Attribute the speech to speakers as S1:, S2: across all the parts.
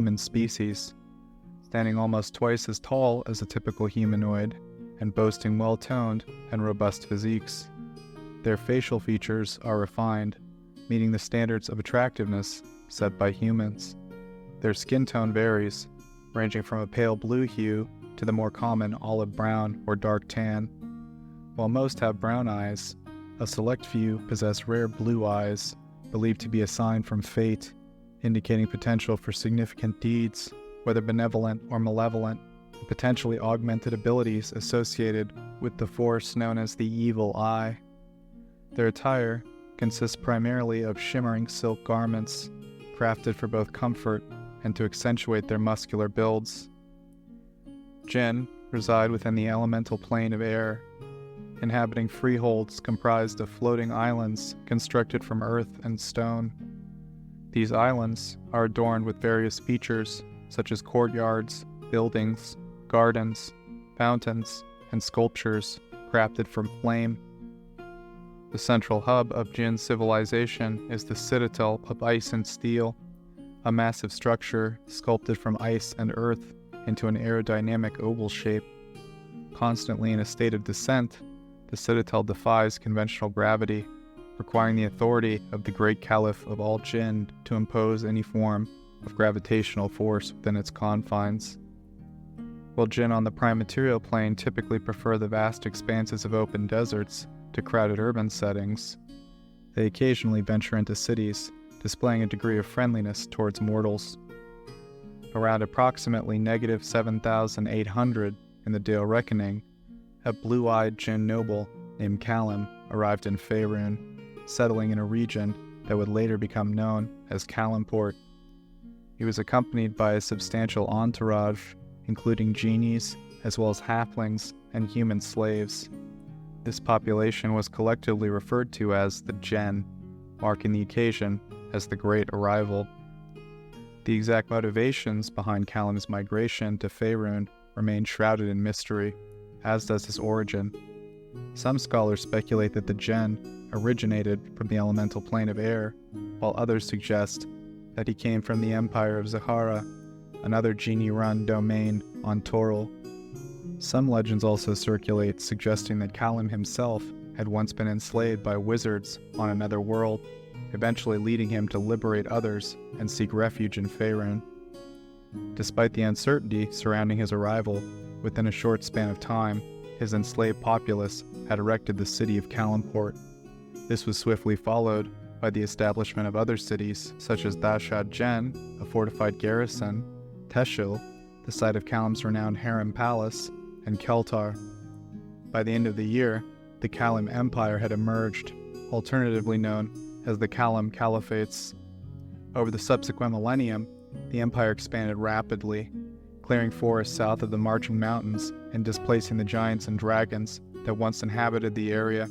S1: human species, standing almost twice as tall as a typical humanoid and boasting well-toned and robust physiques. Their facial features are refined, meeting the standards of attractiveness set by humans. Their skin tone varies, ranging from a pale blue hue to the more common olive brown or dark tan. While most have brown eyes, a select few possess rare blue eyes, believed to be a sign from fate, indicating potential for significant deeds, whether benevolent or malevolent, and potentially augmented abilities associated with the force known as the evil eye. Their attire consists primarily of shimmering silk garments, crafted for both comfort and to accentuate their muscular builds. Jinn reside within the elemental plane of air, inhabiting freeholds comprised of floating islands constructed from earth and stone. These islands are adorned with various features such as courtyards, buildings, gardens, fountains, and sculptures crafted from flame. The central hub of Jinn civilization is the Citadel of Ice and Steel, a massive structure sculpted from ice and earth into an aerodynamic oval shape. Constantly in a state of descent, the Citadel defies conventional gravity, requiring the authority of the Great Caliph of all Jinn to impose any form of gravitational force within its confines. While Jinn on the prime material plane typically prefer the vast expanses of open deserts to crowded urban settings, they occasionally venture into cities, displaying a degree of friendliness towards mortals. Around approximately negative 7,800 in the Dale Reckoning, a blue-eyed Jinn noble named Calim arrived in Faerun, settling in a region that would later become known as Calimport. He was accompanied by a substantial entourage, including genies, as well as halflings and human slaves. This population was collectively referred to as the Gen, marking the occasion as the Great Arrival. The exact motivations behind Calim's migration to Faerun remain shrouded in mystery, as does his origin. Some scholars speculate that the Gen originated from the elemental plane of air, while others suggest that he came from the Empire of Zahara, another genie-run domain on Toril. Some legends also circulate suggesting that Calim himself had once been enslaved by wizards on another world, eventually leading him to liberate others and seek refuge in Faerun. Despite the uncertainty surrounding his arrival, within a short span of time, his enslaved populace had erected the city of Calimport. This was swiftly followed by the establishment of other cities, such as Thashad Gen, a fortified garrison, Teshil, the site of Calim's renowned harem palace, and Keltar. By the end of the year, the Calim Empire had emerged, alternatively known as the Calim Caliphates. Over the subsequent millennium, the empire expanded rapidly, clearing forests south of the Marching Mountains and displacing the giants and dragons that once inhabited the area.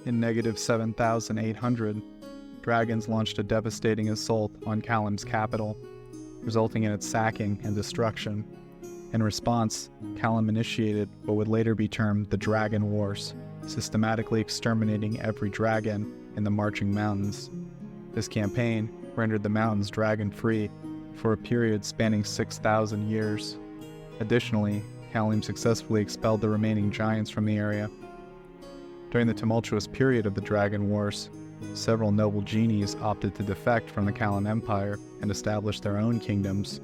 S1: In negative 7,800, dragons launched a devastating assault on Calim's capital, resulting in its sacking and destruction. In response, Calim initiated what would later be termed the Dragon Wars, systematically exterminating every dragon in the Marching Mountains. This campaign rendered the mountains dragon-free for a period spanning 6,000 years. Additionally, Calim successfully expelled the remaining giants from the area. During the tumultuous period of the Dragon Wars, several noble genies opted to defect from the Calim Empire and establish their own kingdoms.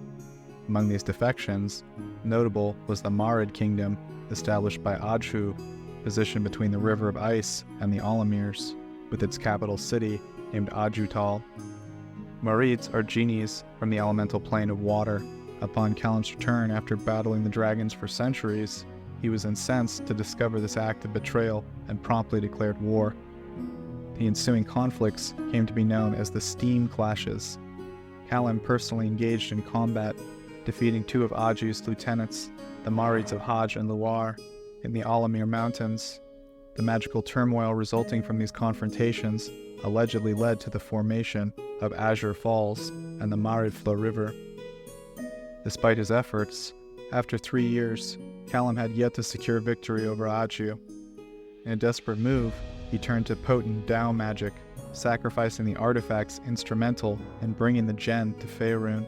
S1: Among these defections, notable was the Marid Kingdom, established by Adhu, positioned between the River of Ice and the Alamirs, with its capital city named Adjutal. Marids are genies from the elemental plane of water. Upon Calim's return after battling the dragons for centuries, he was incensed to discover this act of betrayal and promptly declared war. The ensuing conflicts came to be known as the Steam Clashes. Calim personally engaged in combat, defeating two of Adju's lieutenants, the Marids of Hajj and Loire, in the Alamir Mountains. The magical turmoil resulting from these confrontations allegedly led to the formation of Azure Falls and the Maridfla River. Despite his efforts, after 3 years, Calim had yet to secure victory over Adju. In a desperate move, he turned to potent Dao magic, sacrificing the artifacts instrumental in bringing the Gen to Faerun.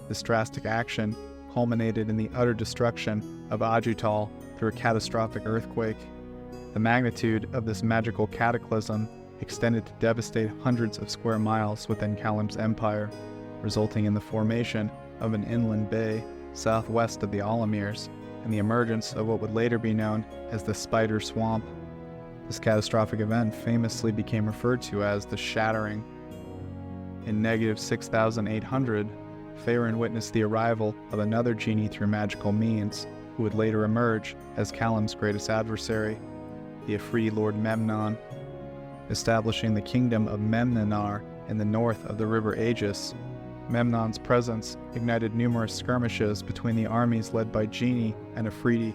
S1: This drastic action culminated in the utter destruction of Ajutal through a catastrophic earthquake. The magnitude of this magical cataclysm extended to devastate hundreds of square miles within Kalim's empire, resulting in the formation of an inland bay southwest of the Alamirs and the emergence of what would later be known as the Spider Swamp. This catastrophic event famously became referred to as the Shattering. In negative 6,800, Faerun witnessed the arrival of another genie through magical means, who would later emerge as Kalim's greatest adversary, the Afridi Lord Memnon. Establishing the kingdom of Memnanar in the north of the river Aegis, Memnon's presence ignited numerous skirmishes between the armies led by Genie and Afridi.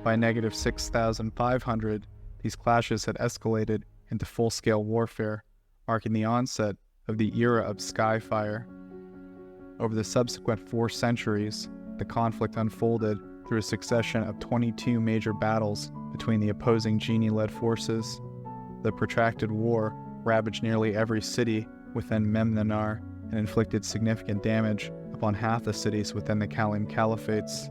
S1: By negative 6,500, these clashes had escalated into full-scale warfare, marking the onset of the era of skyfire. Over the subsequent 4 centuries, the conflict unfolded through a succession of 22 major battles between the opposing Genie-led forces. The protracted war ravaged nearly every city within Memnanar and inflicted significant damage upon half the cities within the Kalim Caliphates.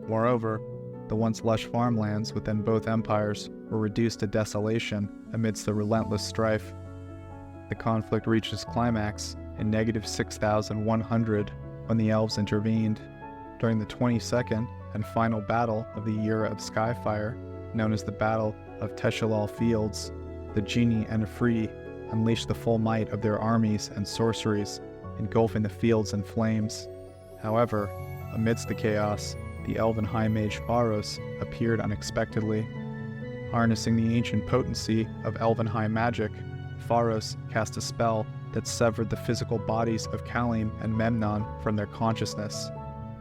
S1: Moreover, the once lush farmlands within both empires were reduced to desolation amidst the relentless strife. The conflict reached its climax in negative 6,100 when the elves intervened. During the 22nd and final battle of the era of Skyfire, known as the Battle of Teshalal Fields, the Genie and Afridi unleashed the full might of their armies and sorceries, engulfing the fields in flames. However, amidst the chaos, the elven high mage Pharos appeared unexpectedly. Harnessing the ancient potency of elven high magic, Pharos cast a spell that severed the physical bodies of Kalim and Memnon from their consciousness.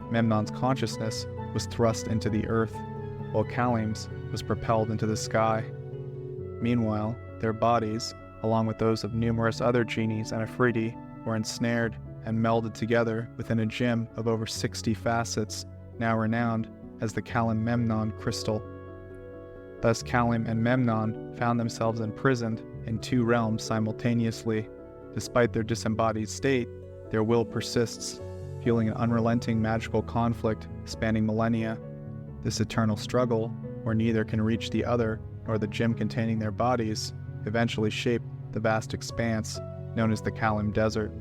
S1: Memnon's consciousness was thrust into the earth, while Kalim's was propelled into the sky. Meanwhile, their bodies, along with those of numerous other genies and Afridi, were ensnared and melded together within a gem of over 60 facets, now renowned as the Kalim Memnon crystal. Thus Kalim and Memnon found themselves imprisoned in 2 realms simultaneously. Despite their disembodied state, their will persists, fueling an unrelenting magical conflict spanning millennia. This eternal struggle, where neither can reach the other nor the gem containing their bodies, eventually shaped the vast expanse known as the Kalim Desert.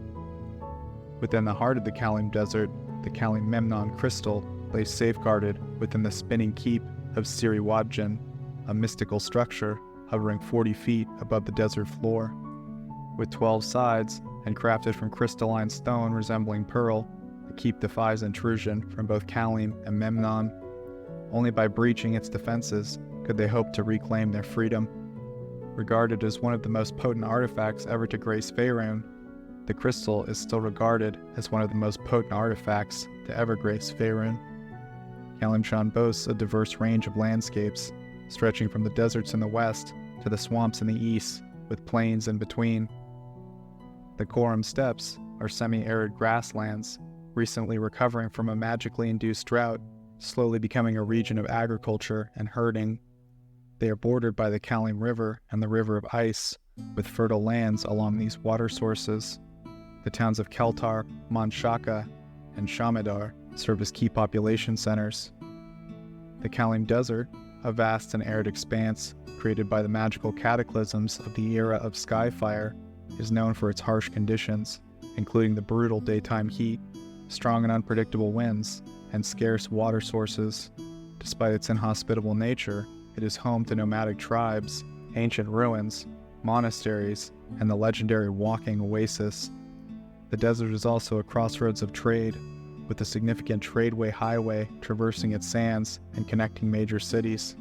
S1: Within the heart of the Kalim Desert, the Kalim Memnon crystal lay safeguarded within the spinning keep of Siriwadjan, a mystical structure hovering 40 feet above the desert floor. With 12 sides and crafted from crystalline stone resembling pearl, the keep defies intrusion from both Kalim and Memnon. Only by breaching its defenses could they hope to reclaim their freedom. Regarded as one of the most potent artifacts ever to grace Faerun, the crystal is still regarded as one of the most potent artifacts to ever grace Faerun. Calimshan boasts a diverse range of landscapes, stretching from the deserts in the west to the swamps in the east, with plains in between. The Koram Steppes are semi-arid grasslands, recently recovering from a magically induced drought, slowly becoming a region of agriculture and herding. They are bordered by the Kalim River and the River of Ice, with fertile lands along these water sources. The towns of Keltar, Manshaka, and Shamidar serve as key population centers. The Kalim Desert, a vast and arid expanse created by the magical cataclysms of the era of Skyfire, is known for its harsh conditions, including the brutal daytime heat, strong and unpredictable winds, and scarce water sources. Despite its inhospitable nature, it is home to nomadic tribes, ancient ruins, monasteries, and the legendary walking oasis. The desert is also a crossroads of trade, with a significant tradeway highway traversing its sands and connecting major cities.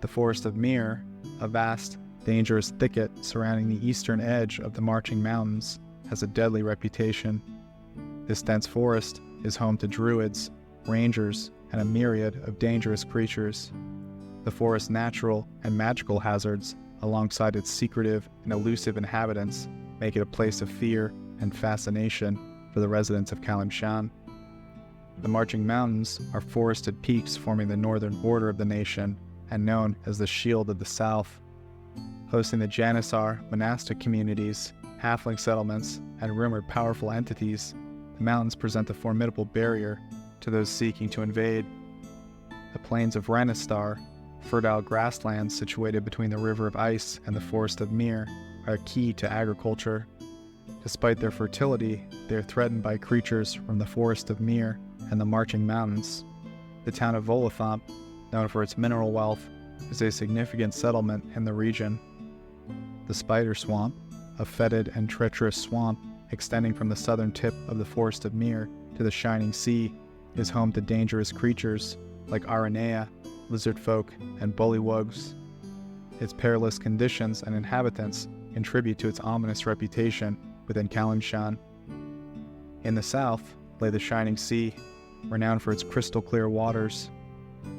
S1: The Forest of Mir, a vast, dangerous thicket surrounding the eastern edge of the Marching Mountains, has a deadly reputation. This dense forest is home to druids, rangers, and a myriad of dangerous creatures. The forest's natural and magical hazards, alongside its secretive and elusive inhabitants, make it a place of fear and fascination for the residents of Calimshan. The Marching Mountains are forested peaks forming the northern border of the nation and known as the Shield of the South. Hosting the Janissar monastic communities, halfling settlements, and rumored powerful entities, the mountains present a formidable barrier to those seeking to invade. The plains of Renistar, fertile grasslands situated between the River of Ice and the Forest of Mir, are key to agriculture. Despite their fertility, they are threatened by creatures from the Forest of Mir and the Marching Mountains. The town of Volathomp, known for its mineral wealth, is a significant settlement in the region. The Spider Swamp, a fetid and treacherous swamp extending from the southern tip of the Forest of Mir to the Shining Sea, is home to dangerous creatures like Aranea, lizard folk, and bullywugs. Its perilous conditions and inhabitants contribute to its ominous reputation within Calimshan. In the south lay the Shining Sea, renowned for its crystal-clear waters.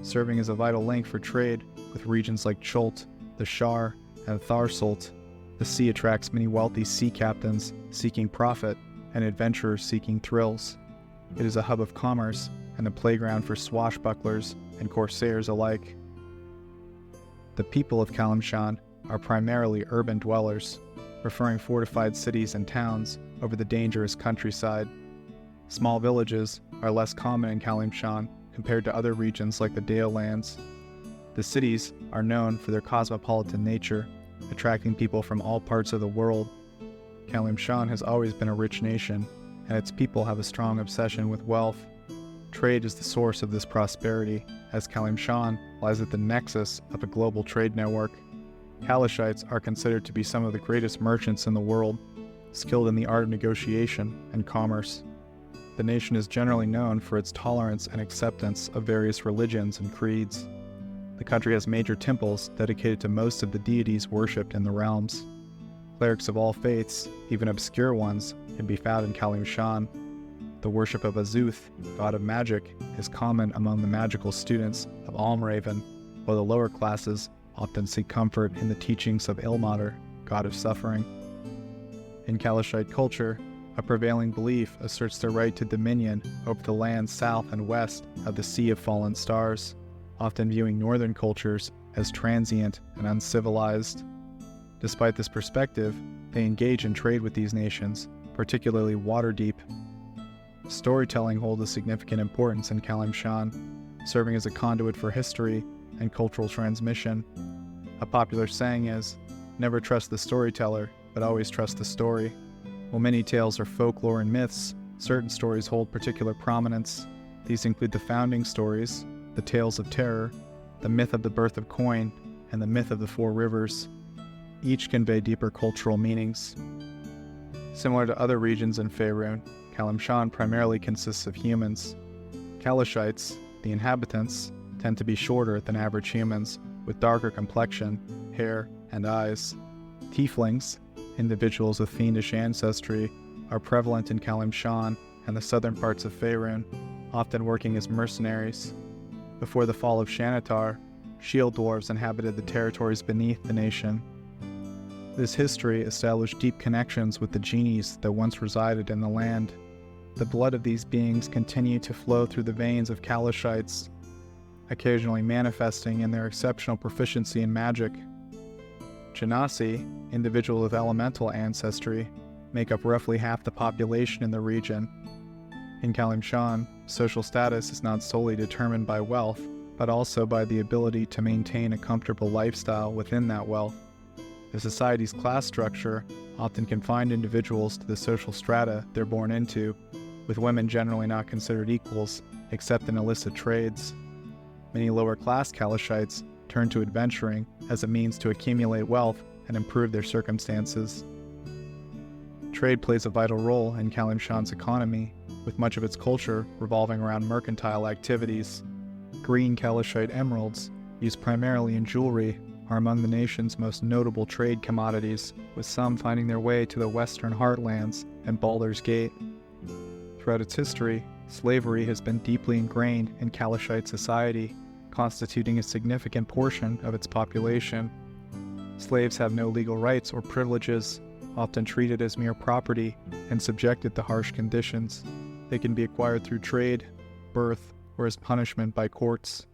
S1: Serving as a vital link for trade with regions like Chult, the Shar, and Tharsult, the sea attracts many wealthy sea captains seeking profit and adventurers seeking thrills. It is a hub of commerce and a playground for swashbucklers and corsairs alike. The people of Calimshan are primarily urban dwellers, preferring fortified cities and towns over the dangerous countryside. Small villages are less common in Calimshan compared to other regions like the Dale Lands. The cities are known for their cosmopolitan nature, attracting people from all parts of the world. Calimshan has always been a rich nation, and its people have a strong obsession with wealth. Trade is the source of this prosperity, as Calimshan lies at the nexus of a global trade network. Kalishites are considered to be some of the greatest merchants in the world, skilled in the art of negotiation and commerce. The nation is generally known for its tolerance and acceptance of various religions and creeds. The country has major temples dedicated to most of the deities worshipped in the realms. Clerics of all faiths, even obscure ones, can be found in Calimshan. The worship of Azuth, god of magic, is common among the magical students of Almraven, while the lower classes often seek comfort in the teachings of Ilmater, god of suffering. In Kalishite culture, a prevailing belief asserts their right to dominion over the lands south and west of the Sea of Fallen Stars, often viewing northern cultures as transient and uncivilized. Despite this perspective, they engage in trade with these nations, particularly Waterdeep. Storytelling holds a significant importance in Calimshan, serving as a conduit for history and cultural transmission. A popular saying is, "Never trust the storyteller, but always trust the story." While many tales are folklore and myths, certain stories hold particular prominence. These include the founding stories, the tales of terror, the myth of the birth of coin, and the myth of the Four Rivers. Each convey deeper cultural meanings. Similar to other regions in Faerun, Calimshan primarily consists of humans. Kalishites, the inhabitants, tend to be shorter than average humans, with darker complexion, hair, and eyes. Tieflings, individuals with fiendish ancestry, are prevalent in Calimshan and the southern parts of Faerun, often working as mercenaries. Before the fall of Shanatar, shield dwarves inhabited the territories beneath the nation. This history established deep connections with the genies that once resided in the land. The blood of these beings continued to flow through the veins of Kalishites, occasionally manifesting in their exceptional proficiency in magic. Genasi, individuals with elemental ancestry, make up roughly half the population in the region. In Calimshan, social status is not solely determined by wealth, but also by the ability to maintain a comfortable lifestyle within that wealth. The society's class structure often confined individuals to the social strata they're born into, with women generally not considered equals except in illicit trades. Many lower-class Kalishites turn to adventuring as a means to accumulate wealth and improve their circumstances. Trade plays a vital role in Calimshan's economy, with much of its culture revolving around mercantile activities. Green Kalishite emeralds, used primarily in jewelry, are among the nation's most notable trade commodities, with some finding their way to the western heartlands and Baldur's Gate. Throughout its history, slavery has been deeply ingrained in Kalishite society, constituting a significant portion of its population. Slaves have no legal rights or privileges, often treated as mere property and subjected to harsh conditions. They can be acquired through trade, birth, or as punishment by courts.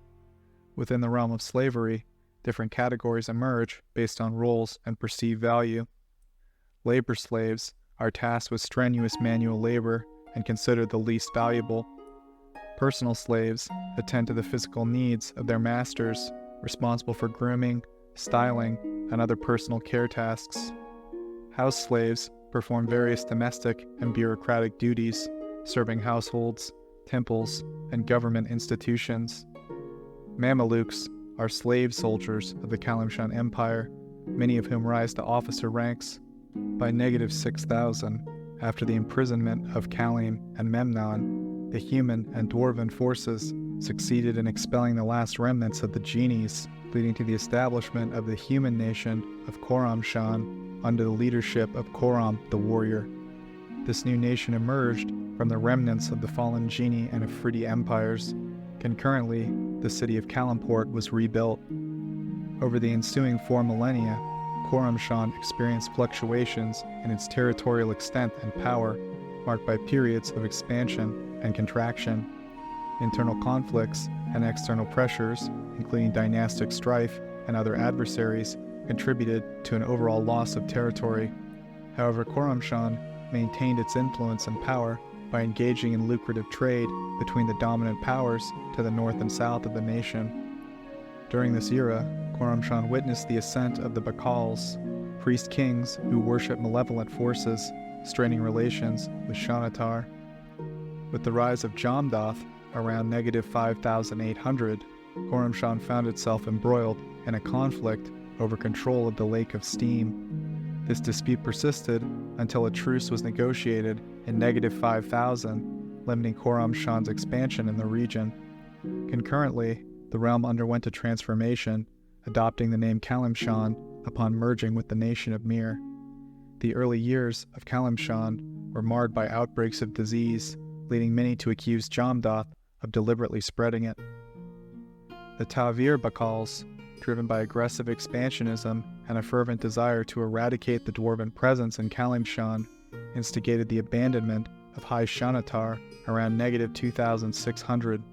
S1: Within the realm of slavery, different categories emerge based on roles and perceived value. Labor slaves are tasked with strenuous manual labor and considered the least valuable. Personal slaves attend to the physical needs of their masters, responsible for grooming, styling, and other personal care tasks. House slaves perform various domestic and bureaucratic duties, serving households, temples, and government institutions. Mamalukes are slave soldiers of the Calimshan Empire, many of whom rise to officer ranks. By -6000, after the imprisonment of Kalim and Memnon, the human and dwarven forces succeeded in expelling the last remnants of the genies, leading to the establishment of the human nation of Koramshan under the leadership of Koram the warrior. This new nation emerged from the remnants of the fallen genie and Afridi empires. Concurrently, the city of Kalimport was rebuilt. Over the ensuing 4 millennia, Koramshan experienced fluctuations in its territorial extent and power, marked by periods of expansion and contraction. Internal conflicts and external pressures, including dynastic strife and other adversaries, contributed to an overall loss of territory. However, Koramshan maintained its influence and power by engaging in lucrative trade between the dominant powers to the north and south of the nation. During this era, Koramshan witnessed the ascent of the Bakals, priest-kings who worship malevolent forces, straining relations with Shanatar. With the rise of Jamdath around -5800, Koramshan found itself embroiled in a conflict over control of the Lake of Steam. This dispute persisted until a truce was negotiated in -5000, limiting Koramshan's expansion in the region. Concurrently, the realm underwent a transformation, adopting the name Calimshan upon merging with the nation of Mir. The early years of Calimshan were marred by outbreaks of disease, leading many to accuse Jamdath of deliberately spreading it. The Tavir Bakals, driven by aggressive expansionism and a fervent desire to eradicate the dwarven presence in Calimshan, instigated the abandonment of High Shanatar around -2600.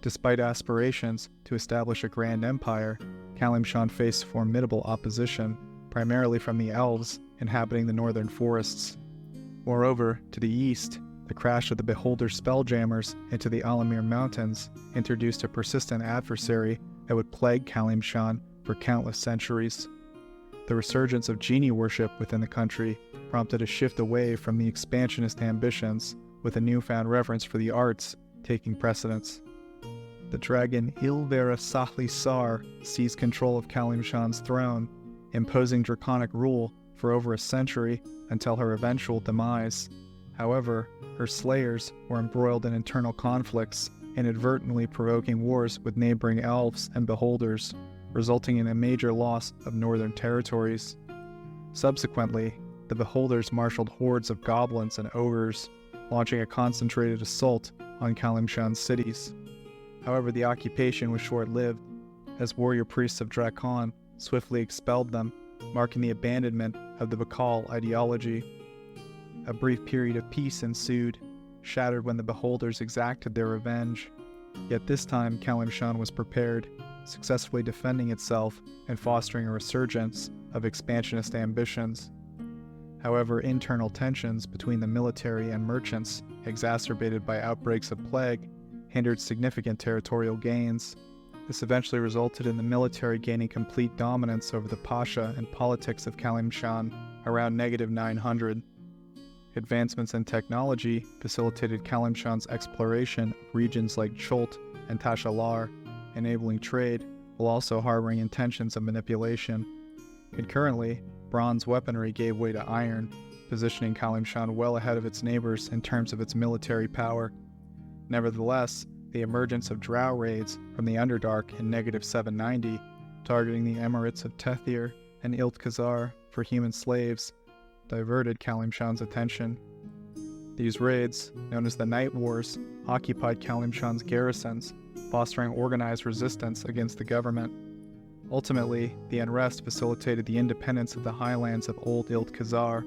S1: Despite aspirations to establish a grand empire, Calimshan faced formidable opposition, primarily from the elves inhabiting the northern forests. Moreover, to the east, the crash of the Beholder Spelljammers into the Alamir Mountains introduced a persistent adversary that would plague Calimshan for countless centuries. The resurgence of genie worship within the country prompted a shift away from the expansionist ambitions, with a newfound reverence for the arts taking precedence. The dragon Ilvera Sahli Sar seized control of Calimshan's throne, imposing draconic rule for over a century until her eventual demise. However, her slayers were embroiled in internal conflicts, inadvertently provoking wars with neighboring elves and beholders, resulting in a major loss of northern territories. Subsequently, the beholders marshaled hordes of goblins and ogres, launching a concentrated assault on Calimshan's cities. However, the occupation was short-lived, as warrior priests of Drakon swiftly expelled them, marking the abandonment of the Bakal ideology. A brief period of peace ensued, shattered when the beholders exacted their revenge. Yet this time Calimshan was prepared, successfully defending itself and fostering a resurgence of expansionist ambitions. However, internal tensions between the military and merchants, exacerbated by outbreaks of plague, hindered significant territorial gains. This eventually resulted in the military gaining complete dominance over the Pasha and politics of Calimshan around -900. Advancements in technology facilitated Calimshan's exploration of regions like Cholt and Tashalar, enabling trade while also harboring intentions of manipulation. Concurrently, bronze weaponry gave way to iron, positioning Calimshan well ahead of its neighbors in terms of its military power. Nevertheless, the emergence of drow raids from the Underdark in -790, targeting the emirates of Tethir and Iltkazar for human slaves, diverted Calimshan's attention. These raids, known as the Night Wars, occupied Calimshan's garrisons, fostering organized resistance against the government. Ultimately, the unrest facilitated the independence of the highlands of Old Iltkazar,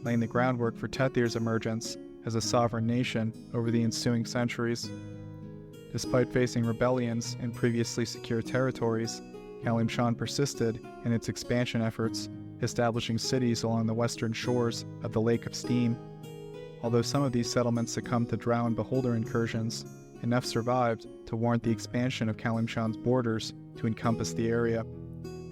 S1: laying the groundwork for Tethir's emergence as a sovereign nation over the ensuing centuries. Despite facing rebellions in previously secure territories, Calimshan persisted in its expansion efforts, establishing cities along the western shores of the Lake of Steam. Although some of these settlements succumbed to drow and beholder incursions, enough survived to warrant the expansion of Calimshan's borders to encompass the area.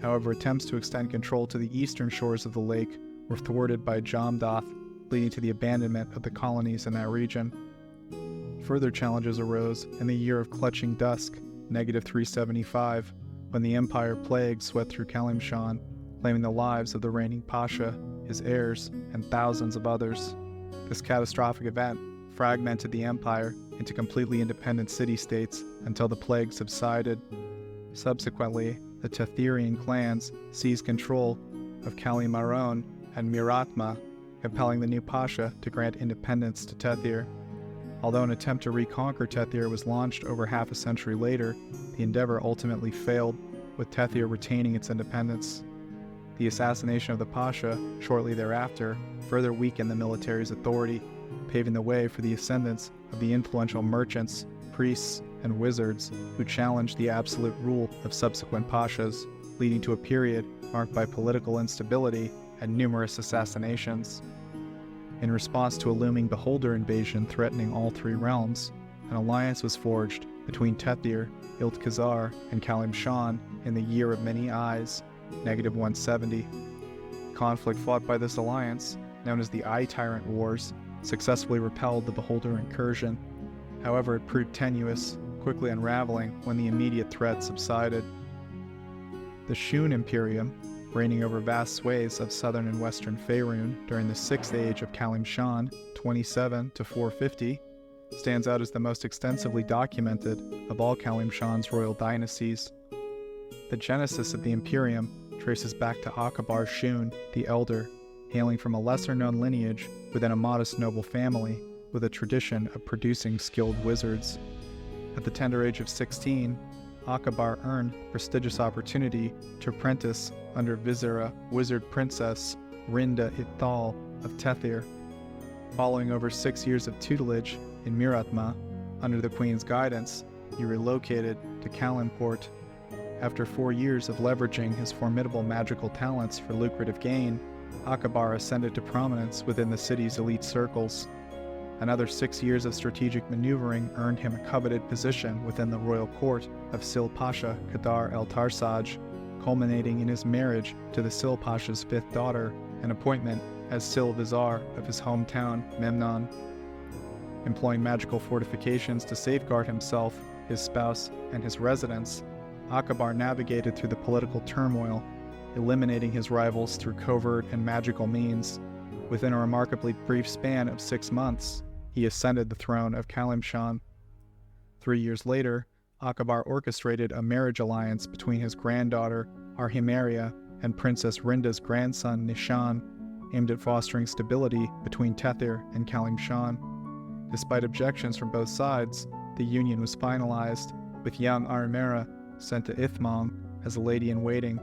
S1: However, attempts to extend control to the eastern shores of the lake were thwarted by Jamdath, leading to the abandonment of the colonies in that region. Further challenges arose in the year of clutching dusk, -375, when the Empire plague swept through Calimshan, claiming the lives of the reigning Pasha, his heirs, and thousands of others. This catastrophic event fragmented the Empire into completely independent city-states until the plague subsided. Subsequently, the Tetherian clans seized control of Kalimaron and Miratma, compelling the new Pasha to grant independence to Tethir. Although an attempt to reconquer Tethir was launched over half a century later, the endeavor ultimately failed, with Tethir retaining its independence. The assassination of the Pasha shortly thereafter further weakened the military's authority, paving the way for the ascendance of the influential merchants, priests, and wizards who challenged the absolute rule of subsequent Pashas, leading to a period marked by political instability and numerous assassinations. In response to a looming beholder invasion threatening all three realms, an alliance was forged between Tethir, Iltkhazar, and Calimshan in the Year of Many Eyes, -170. Conflict fought by this alliance, known as the Eye Tyrant Wars, successfully repelled the beholder incursion. However, it proved tenuous, quickly unraveling when the immediate threat subsided. The Shun Imperium, reigning over vast swathes of southern and western Faerun during the Sixth Age of Calimshan, 27 to 450, stands out as the most extensively documented of all Calimshan's royal dynasties. The genesis of the Imperium traces back to Akabar Shun, the Elder, hailing from a lesser-known lineage within a modest noble family with a tradition of producing skilled wizards. At the tender age of 16, Akabar earned prestigious opportunity to apprentice under Vizira wizard princess Rinda Ithal of Tethir. Following over 6 years of tutelage in Miratma, under the queen's guidance, he relocated to Kalimport. After 4 years of leveraging his formidable magical talents for lucrative gain, Akabar ascended to prominence within the city's elite circles. Another 6 years of strategic maneuvering earned him a coveted position within the royal court of Sil Pasha Kadar el Tarsaj, culminating in his marriage to the Sil Pasha's fifth daughter, an appointment as Sil Vizar of his hometown, Memnon. Employing magical fortifications to safeguard himself, his spouse, and his residence, Akabar navigated through the political turmoil, eliminating his rivals through covert and magical means. Within a remarkably brief span of 6 months, he ascended the throne of Calimshan. 3 years later, Akabar orchestrated a marriage alliance between his granddaughter, Arhimeria, and Princess Rinda's grandson, Nishan, aimed at fostering stability between Tethir and Calimshan. Despite objections from both sides, the union was finalized, with young Arhimera sent to Ithmong as a lady-in-waiting.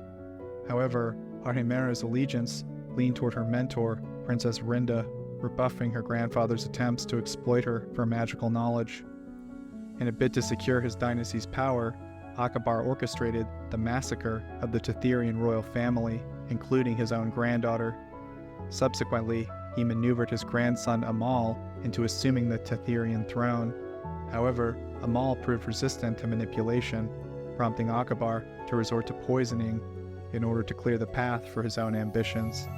S1: However, Arhimera's allegiance leaned toward her mentor, Princess Rinda, rebuffing her grandfather's attempts to exploit her for magical knowledge. In a bid to secure his dynasty's power, Akabar orchestrated the massacre of the Tetherian royal family, including his own granddaughter. Subsequently, he maneuvered his grandson Amal into assuming the Tetherian throne. However, Amal proved resistant to manipulation, prompting Akabar to resort to poisoning in order to clear the path for his own ambitions.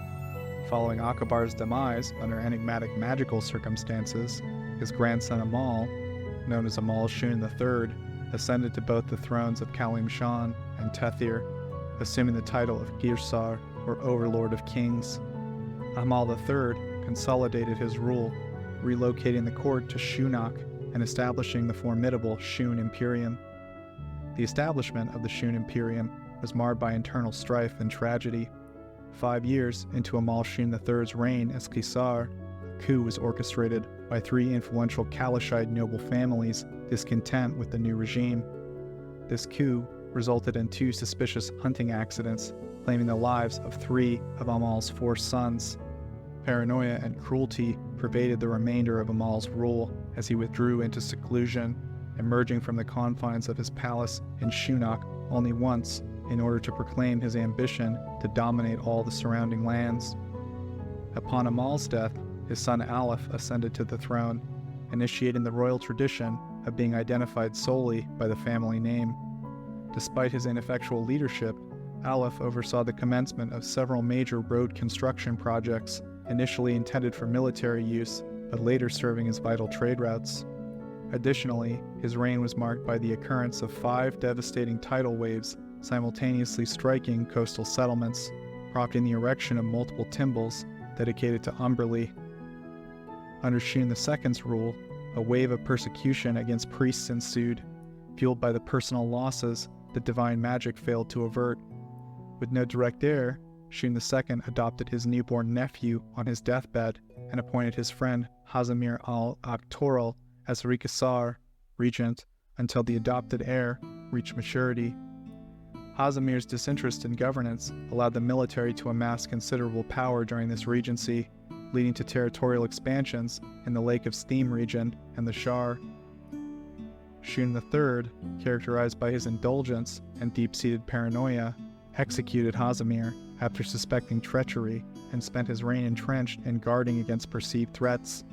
S1: Following Akabar's demise under enigmatic magical circumstances, his grandson Amal, known as Amal Shun III, ascended to both the thrones of Calimshan and Tethir, assuming the title of Girsar, or Overlord of Kings. Amal III consolidated his rule, relocating the court to Shunak and establishing the formidable Shun Imperium. The establishment of the Shun Imperium was marred by internal strife and tragedy. 5 years into Amal Shun III's reign as Caesar, a coup was orchestrated by 3 influential Kalashite noble families discontent with the new regime. This coup resulted in 2 suspicious hunting accidents, claiming the lives of 3 of Amal's 4 sons. Paranoia and cruelty pervaded the remainder of Amal's rule as he withdrew into seclusion, emerging from the confines of his palace in Shunak only once in order to proclaim his ambition to dominate all the surrounding lands. Upon Amal's death, his son Aleph ascended to the throne, initiating the royal tradition of being identified solely by the family name. Despite his ineffectual leadership, Aleph oversaw the commencement of several major road construction projects, initially intended for military use, but later serving as vital trade routes. Additionally, his reign was marked by the occurrence of 5 devastating tidal waves simultaneously striking coastal settlements, prompting the erection of multiple tymbals dedicated to Umberlee. Under Shun II's rule, a wave of persecution against priests ensued, fueled by the personal losses that divine magic failed to avert. With no direct heir, Shun II adopted his newborn nephew on his deathbed and appointed his friend Hazimir al-Aktoral as Rikasar, regent, until the adopted heir reached maturity. Hazimir's disinterest in governance allowed the military to amass considerable power during this regency, leading to territorial expansions in the Lake of Steam region and the Shar. Shun III, characterized by his indulgence and deep-seated paranoia, executed Hazimir after suspecting treachery and spent his reign entrenched in guarding against perceived threats.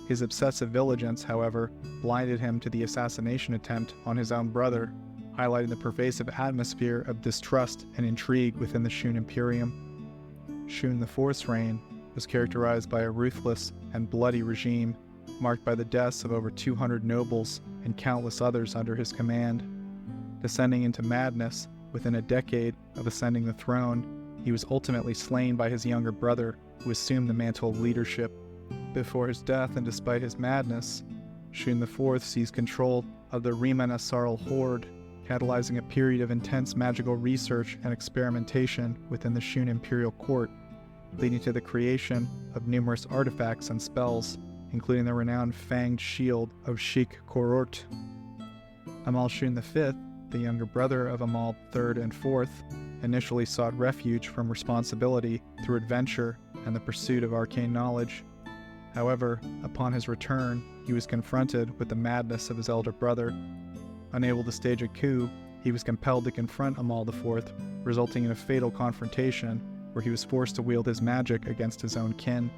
S1: His obsessive vigilance, however, blinded him to the assassination attempt on his own brother, highlighting the pervasive atmosphere of distrust and intrigue within the Shun Imperium. Shun IV's reign was characterized by a ruthless and bloody regime, marked by the deaths of over 200 nobles and countless others under his command. Descending into madness within a decade of ascending the throne, he was ultimately slain by his younger brother, who assumed the mantle of leadership. Before his death and despite his madness, Shun IV seized control of the Riemann-Asarl Horde, catalyzing a period of intense magical research and experimentation within the Shun Imperial Court, leading to the creation of numerous artifacts and spells, including the renowned Fanged Shield of Sheikh Korort. Amal Shun V, the younger brother of Amal III and IV, initially sought refuge from responsibility through adventure and the pursuit of arcane knowledge. However, upon his return, he was confronted with the madness of his elder brother. Unable to stage a coup, he was compelled to confront Amal IV, resulting in a fatal confrontation where he was forced to wield his magic against his own kin.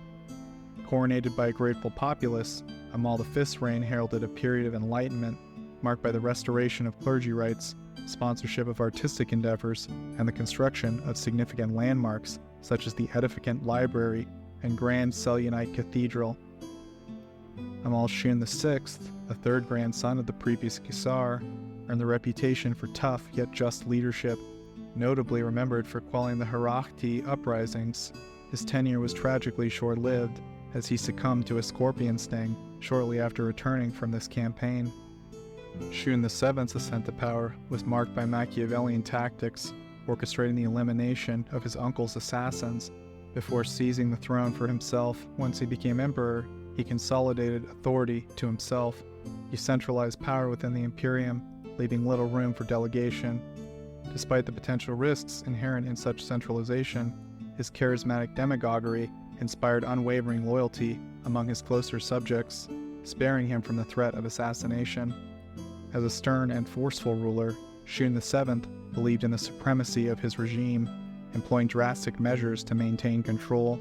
S1: Coronated by a grateful populace, Amal V's reign heralded a period of enlightenment, marked by the restoration of clergy rights, sponsorship of artistic endeavors, and the construction of significant landmarks such as the Edificant Library and Grand Selunite Cathedral. Amal Shun VI, a third grandson of the previous Kisar, earned the reputation for tough yet just leadership, notably remembered for quelling the Harakhti uprisings. His tenure was tragically short-lived, as he succumbed to a scorpion sting shortly after returning from this campaign. Shun VII's ascent to power was marked by Machiavellian tactics, orchestrating the elimination of his uncle's assassins. Before seizing the throne for himself once he became emperor, he consolidated authority to himself. He centralized power within the Imperium, leaving little room for delegation. Despite the potential risks inherent in such centralization, his charismatic demagoguery inspired unwavering loyalty among his closer subjects, sparing him from the threat of assassination. As a stern and forceful ruler, Shun VII believed in the supremacy of his regime, employing drastic measures to maintain control.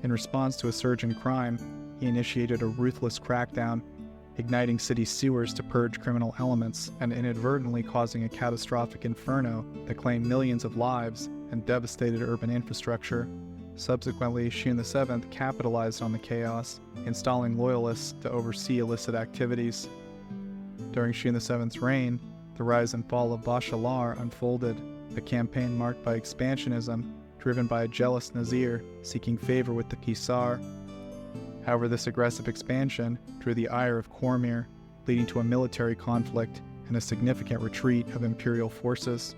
S1: In response to a surge in crime, he initiated a ruthless crackdown, igniting city sewers to purge criminal elements and inadvertently causing a catastrophic inferno that claimed millions of lives and devastated urban infrastructure. Subsequently, Shun VII capitalized on the chaos, installing loyalists to oversee illicit activities. During Shun VII's reign, the rise and fall of Bashalar unfolded, a campaign marked by expansionism, driven by a jealous Nazir seeking favor with the Kisar. However, this aggressive expansion drew the ire of Cormyr, leading to a military conflict and a significant retreat of Imperial forces.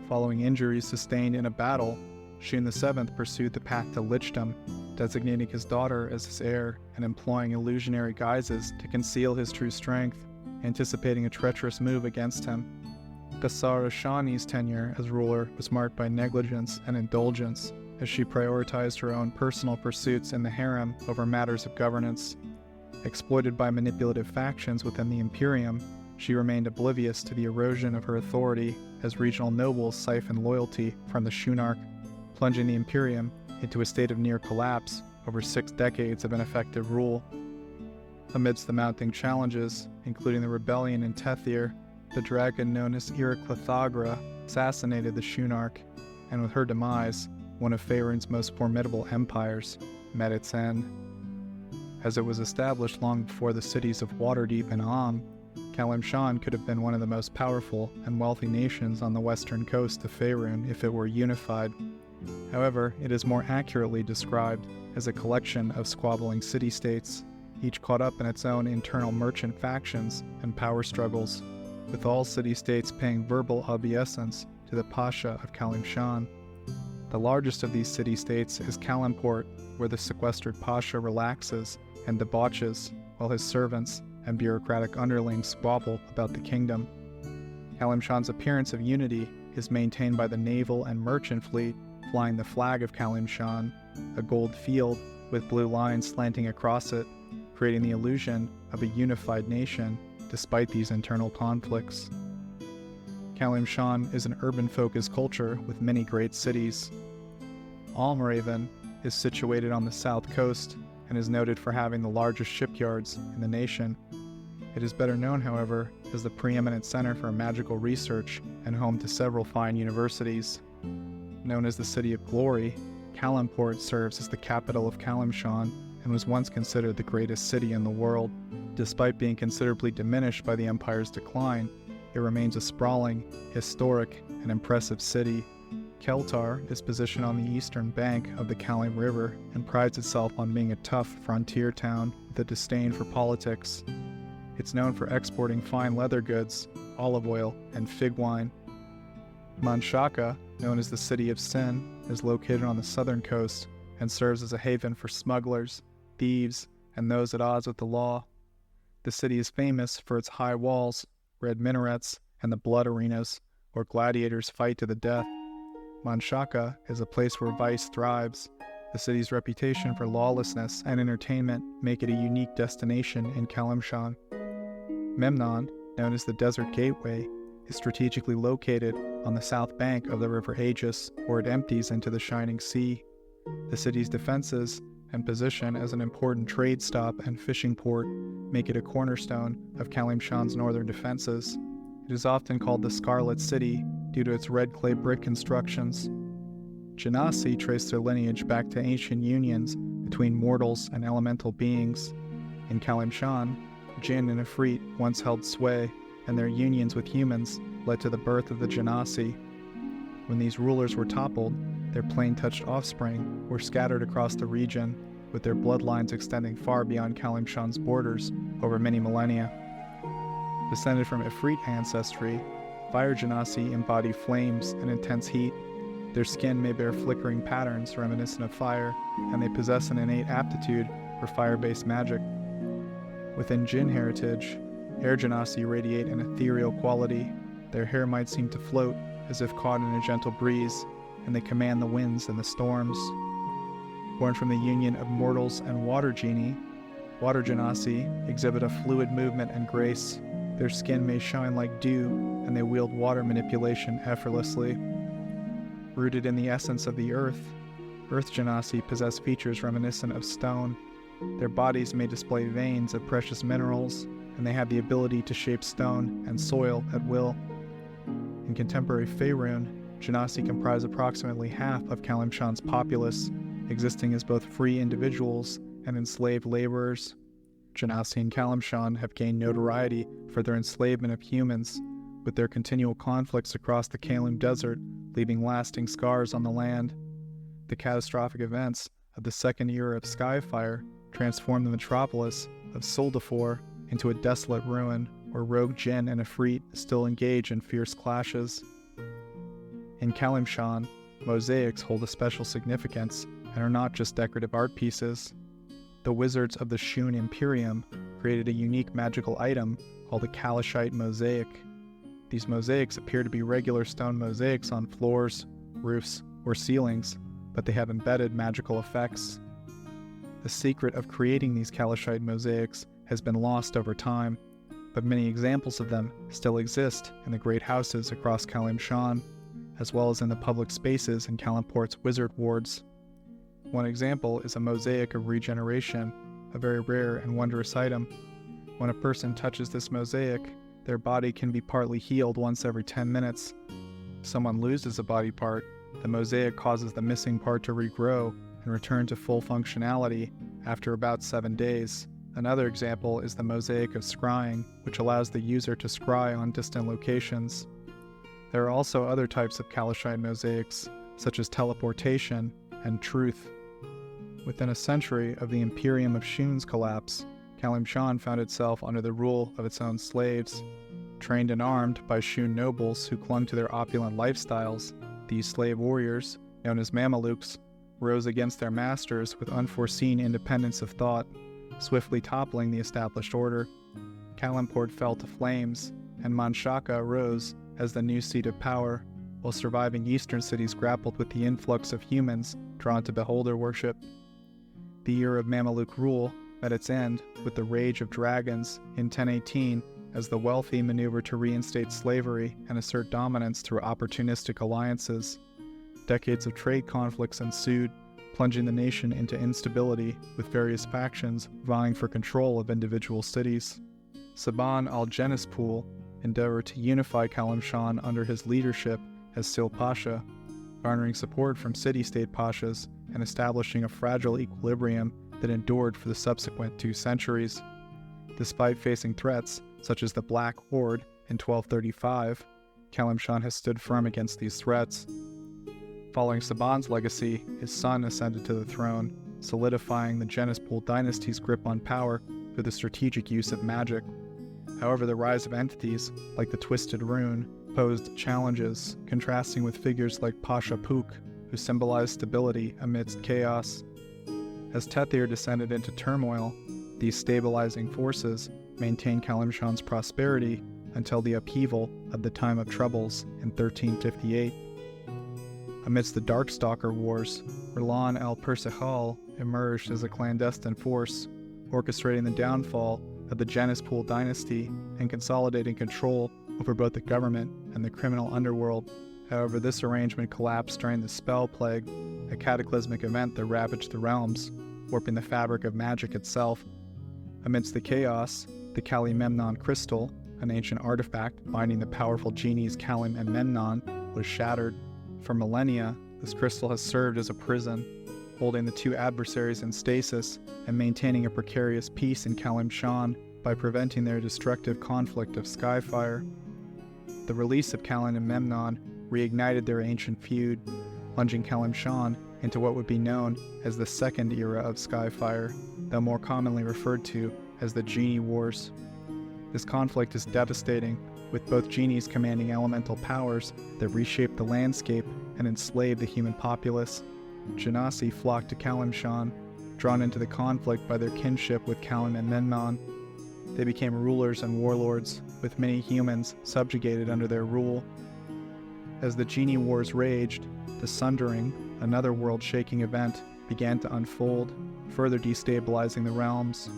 S1: Following injuries sustained in a battle, Shun VII pursued the path to lichdom, designating his daughter as his heir and employing illusionary guises to conceal his true strength, anticipating a treacherous move against him. Qasar Ashani's tenure as ruler was marked by negligence and indulgence, as she prioritized her own personal pursuits in the harem over matters of governance. Exploited by manipulative factions within the Imperium, she remained oblivious to the erosion of her authority as regional nobles siphoned loyalty from the Shunarch, plunging the Imperium into a state of near collapse over 6 decades of ineffective rule. Amidst the mounting challenges, including the rebellion in Tethir, the dragon known as Iraclathagra assassinated the Shunarch, and with her demise, one of Faerun's most formidable empires met its end. As it was established long before the cities of Waterdeep and Am, Calimshan could have been one of the most powerful and wealthy nations on the western coast of Faerun if it were unified. However, it is more accurately described as a collection of squabbling city-states, each caught up in its own internal merchant factions and power struggles, with all city-states paying verbal obeisance to the Pasha of Calimshan. The largest of these city-states is Kalimport, where the sequestered Pasha relaxes and debauches while his servants and bureaucratic underlings squabble about the kingdom. Calimshan's appearance of unity is maintained by the naval and merchant fleet flying the flag of Calimshan, a gold field with blue lines slanting across it, creating the illusion of a unified nation despite these internal conflicts. Calimshan is an urban-focused culture with many great cities. Almraven is situated on the south coast and is noted for having the largest shipyards in the nation. It is better known, however, as the preeminent center for magical research and home to several fine universities. Known as the City of Glory, Kalimport serves as the capital of Calimshan and was once considered the greatest city in the world. Despite being considerably diminished by the empire's decline, it remains a sprawling, historic, and impressive city. Keltar is positioned on the eastern bank of the Kalim River and prides itself on being a tough frontier town with a disdain for politics. It's known for exporting fine leather goods, olive oil, and fig wine. Manshaka, known as the City of Sin, is located on the southern coast and serves as a haven for smugglers, thieves, and those at odds with the law. The city is famous for its high walls, red minarets, and the blood arenas, where gladiators fight to the death. Manshaka is a place where vice thrives. The city's reputation for lawlessness and entertainment make it a unique destination in Calimshan. Memnon, known as the Desert Gateway, is strategically located on the south bank of the River Aegis, where it empties into the Shining Sea. The city's defenses and position as an important trade stop and fishing port make it a cornerstone of Calimshan's northern defenses. It is often called the Scarlet City due to its red clay brick constructions. Genasi trace their lineage back to ancient unions between mortals and elemental beings. In Calimshan, jinn and Ifrit once held sway, and their unions with humans led to the birth of the Genasi. When these rulers were toppled, their plain-touched offspring were scattered across the region, with their bloodlines extending far beyond Calimshan's borders over many millennia. Descended from Ifrit ancestry, fire Genasi embody flames and intense heat. Their skin may bear flickering patterns reminiscent of fire, and they possess an innate aptitude for fire-based magic. Within jinn heritage, air Genasi radiate an ethereal quality. Their hair might seem to float as if caught in a gentle breeze, and they command the winds and the storms. Born from the union of mortals and water genie, water Genasi exhibit a fluid movement and grace. Their skin may shine like dew, and they wield water manipulation effortlessly. Rooted in the essence of the earth Genasi possess features reminiscent of stone. Their bodies may display veins of precious minerals, and they have the ability to shape stone and soil at will. In contemporary Faerun, Genasi comprise approximately half of Calimshan's populace, existing as both free individuals and enslaved laborers. Genasi and Calimshan have gained notoriety for their enslavement of humans, with their continual conflicts across the Kalim Desert leaving lasting scars on the land. The catastrophic events of the second era of Skyfire transformed the metropolis of Soldafor into a desolate ruin where rogue jinn and Ifrit still engage in fierce clashes. In Calimshan, mosaics hold a special significance and are not just decorative art pieces. The wizards of the Shun Imperium created a unique magical item called a Kalashite mosaic. These mosaics appear to be regular stone mosaics on floors, roofs, or ceilings, but they have embedded magical effects. The secret of creating these Kalashite mosaics has been lost over time, but many examples of them still exist in the great houses across Calimshan, as well as in the public spaces in Kalimport's wizard wards. One example is a mosaic of regeneration, a very rare and wondrous item. When a person touches this mosaic, their body can be partly healed once every 10 minutes. If someone loses a body part, the mosaic causes the missing part to regrow and return to full functionality after about 7 days. Another example is the mosaic of scrying, which allows the user to scry on distant locations. There are also other types of Calimshan mosaics, such as teleportation and truth. Within a century of the Imperium of Shun's collapse, Calimshan found itself under the rule of its own slaves. Trained and armed by Shun nobles who clung to their opulent lifestyles, these slave warriors, known as Mamalukes, rose against their masters with unforeseen independence of thought, swiftly toppling the established order. Kalimport fell to flames, and Manshaka arose as the new seat of power, while surviving eastern cities grappled with the influx of humans drawn to beholder worship. The era of Mamaluke rule met its end with the Rage of Dragons in 1018 as the wealthy maneuvered to reinstate slavery and assert dominance through opportunistic alliances. Decades of trade conflicts ensued, plunging the nation into instability, with various factions vying for control of individual cities. Saban al-Jenispul endeavored to unify Calimshan under his leadership as Sil Pasha, garnering support from city-state pashas and establishing a fragile equilibrium that endured for the subsequent 2 centuries. Despite facing threats such as the Black Horde in 1235, Calimshan has stood firm against these threats. Following Saban's legacy, his son ascended to the throne, solidifying the Jenispul dynasty's grip on power through the strategic use of magic. However, the rise of entities, like the Twisted Rune, posed challenges, contrasting with figures like Pasha Puk, who symbolized stability amidst chaos. As Tethir descended into turmoil, these stabilizing forces maintained Calimshan's prosperity until the upheaval of the Time of Troubles in 1358. Amidst the Darkstalker Wars, Rilan el-Persihal emerged as a clandestine force, orchestrating the downfall of the Jenispul dynasty and consolidating control over both the government and the criminal underworld. However, this arrangement collapsed during the Spell Plague, a cataclysmic event that ravaged the realms, warping the fabric of magic itself. Amidst the chaos, the Kali-Memnon crystal, an ancient artifact binding the powerful genies Kalim and Memnon, was shattered. For millennia, this crystal has served as a prison, holding the 2 adversaries in stasis and maintaining a precarious peace in Calimshan by preventing their destructive conflict of skyfire. The release of Kalim and Memnon reignited their ancient feud, plunging Calimshan into what would be known as the Second Era of Skyfire, though more commonly referred to as the Genie Wars. This conflict is devastating, with both genies commanding elemental powers that reshape the landscape and enslave the human populace. Genasi flocked to Calimshan, drawn into the conflict by their kinship with Kalim and Memnon. They became rulers and warlords, with many humans subjugated under their rule. As the Genie Wars raged, the Sundering, another world-shaking event, began to unfold, further destabilizing the realms.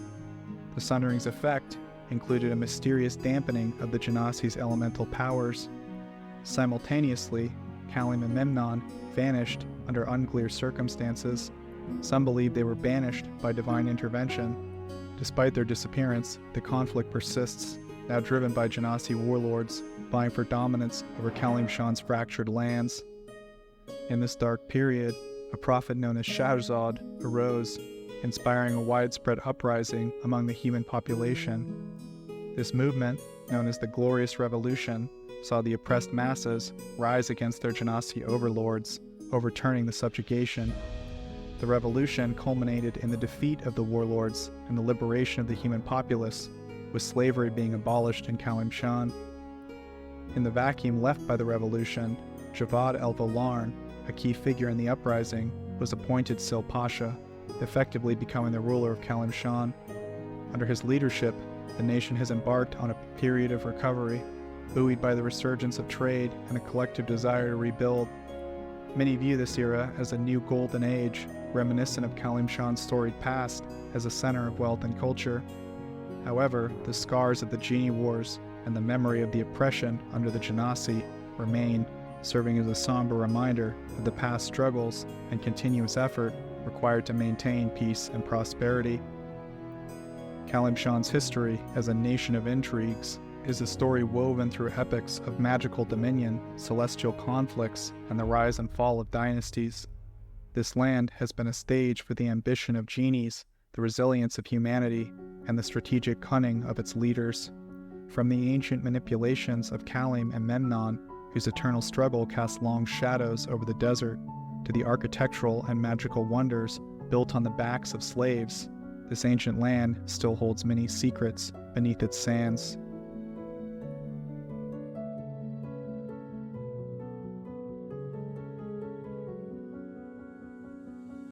S1: The Sundering's effect included a mysterious dampening of the Genasi's elemental powers. Simultaneously, Kalim and Memnon vanished under unclear circumstances. Some believe they were banished by divine intervention. Despite their disappearance, the conflict persists, now driven by Genasi warlords vying for dominance over Calimshan's fractured lands. In this dark period, a prophet known as Shahrazad arose, inspiring a widespread uprising among the human population. This movement, known as the Glorious Revolution, saw the oppressed masses rise against their Genasi overlords, overturning the subjugation. The revolution culminated in the defeat of the warlords and the liberation of the human populace, with slavery being abolished in Calimshan. In the vacuum left by the revolution, Javad el-Volarn, a key figure in the uprising, was appointed Sil Pasha, effectively becoming the ruler of Calimshan. Under his leadership, the nation has embarked on a period of recovery, buoyed by the resurgence of trade and a collective desire to rebuild. Many view this era as a new golden age, reminiscent of Calimshan's storied past as a center of wealth and culture. However, the scars of the Genie Wars and the memory of the oppression under the Genasi remain, serving as a somber reminder of the past struggles and continuous effort required to maintain peace and prosperity. Calimshan's history as a nation of intrigues is a story woven through epics of magical dominion, celestial conflicts, and the rise and fall of dynasties. This land has been a stage for the ambition of genies, the resilience of humanity, and the strategic cunning of its leaders. From the ancient manipulations of Calim and Memnon, whose eternal struggle cast long shadows over the desert, to the architectural and magical wonders built on the backs of slaves, this ancient land still holds many secrets beneath its sands